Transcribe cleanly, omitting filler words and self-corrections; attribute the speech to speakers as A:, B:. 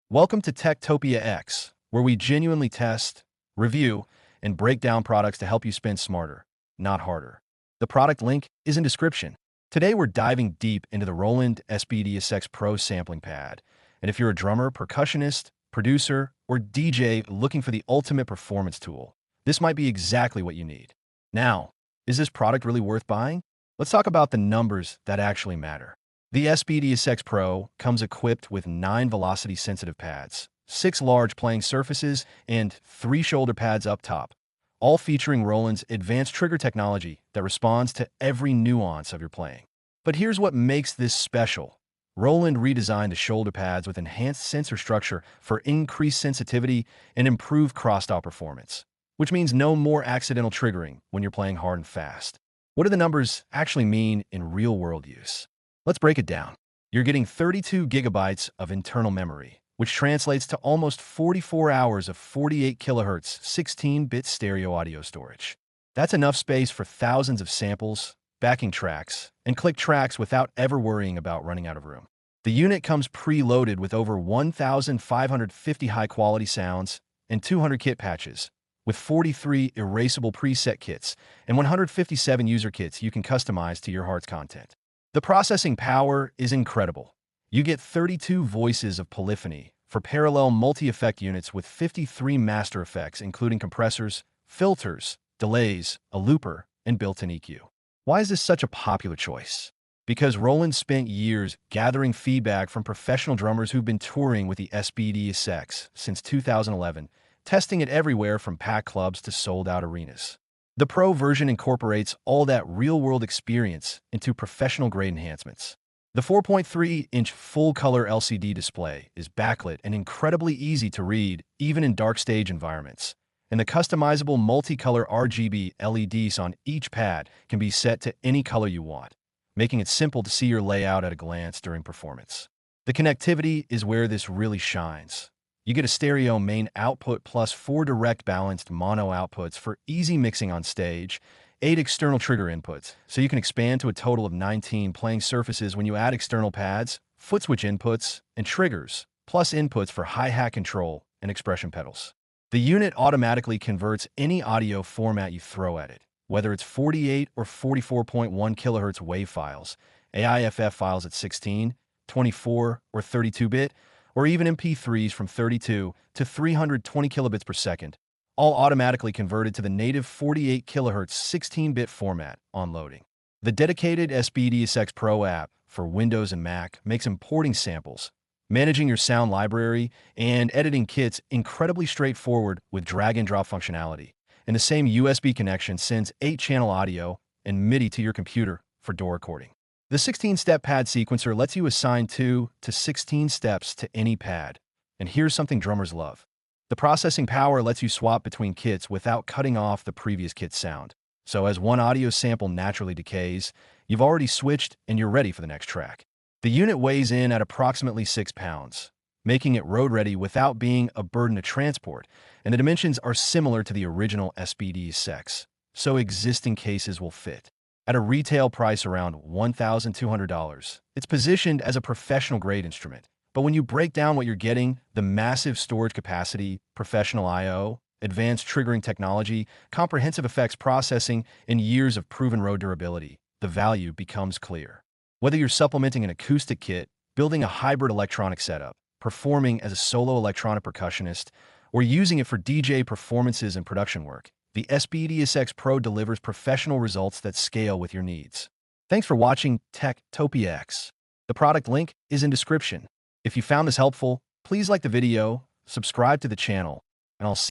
A: Welcome to Techtopia X, where we genuinely test, review, and break down products to help you spend smarter, not harder. The product link is in description. Today we're diving deep into the Roland SPD-SX PRO sampling pad. And if you're a drummer, percussionist, producer, or DJ looking for the ultimate performance tool, this might be exactly what you need. Now, is this product really worth buying? Let's talk about the numbers that actually matter. The SPD-SX PRO comes equipped with 9 velocity-sensitive pads, 6 large playing surfaces, and 3 shoulder pads up top, all featuring Roland's advanced trigger technology that responds to every nuance of your playing. But here's what makes this special. Roland redesigned the shoulder pads with enhanced sensor structure for increased sensitivity and improved crosstalk performance, which means no more accidental triggering when you're playing hard and fast. What do the numbers actually mean in real-world use? Let's break it down. You're getting 32 gigabytes of internal memory, which translates to almost 44 hours of 48 kilohertz 16-bit stereo audio storage. That's enough space for thousands of samples, backing tracks, and click tracks without ever worrying about running out of room. The unit comes preloaded with over 1,550 high-quality sounds and 200 kit patches, with 43 erasable preset kits and 157 user kits you can customize to your heart's content. The processing power is incredible. You get 32 voices of polyphony for parallel multi-effect units with 53 master effects, including compressors, filters, delays, a looper, and built-in EQ. Why is this such a popular choice? Because Roland spent years gathering feedback from professional drummers who've been touring with the SPD-SX since 2011, testing it everywhere from packed clubs to sold-out arenas. The Pro version incorporates all that real-world experience into professional-grade enhancements. The 4.3-inch full-color LCD display is backlit and incredibly easy to read, even in dark stage environments. And the customizable multicolor RGB LEDs on each pad can be set to any color you want, making it simple to see your layout at a glance during performance. The connectivity is where this really shines. You get a stereo main output plus 4 direct balanced mono outputs for easy mixing on stage, 8 external trigger inputs, so you can expand to a total of 19 playing surfaces when you add external pads, foot switch inputs, and triggers, plus inputs for hi-hat control and expression pedals. The unit automatically converts any audio format you throw at it, whether it's 48 or 44.1 kHz WAV files, AIFF files at 16, 24, or 32-bit, or even MP3s from 32 to 320 kilobits per second, all automatically converted to the native 48 kHz 16-bit format on loading. The dedicated SPD-SX PRO app for Windows and Mac makes importing samples, managing your sound library, and editing kits incredibly straightforward with drag-and-drop functionality. And the same USB connection sends 8-channel audio and MIDI to your computer for door recording. The 16-step pad sequencer lets you assign 2 to 16 steps to any pad. And here's something drummers love. The processing power lets you swap between kits without cutting off the previous kit's sound. So as one audio sample naturally decays, you've already switched and you're ready for the next track. The unit weighs in at approximately 6 pounds, making it road-ready without being a burden to transport, and the dimensions are similar to the original SPD-SX, so existing cases will fit. At a retail price around $1,200, it's positioned as a professional-grade instrument. But when you break down what you're getting, the massive storage capacity, professional I/O, advanced triggering technology, comprehensive effects processing, and years of proven road durability, the value becomes clear. Whether you're supplementing an acoustic kit, building a hybrid electronic setup, performing as a solo electronic percussionist, or using it for DJ performances and production work, the SPD-SX PRO delivers professional results that scale with your needs. Thanks for watching Techtopia X. The product link is in description. If you found this helpful, please like the video, subscribe to the channel, and I'll see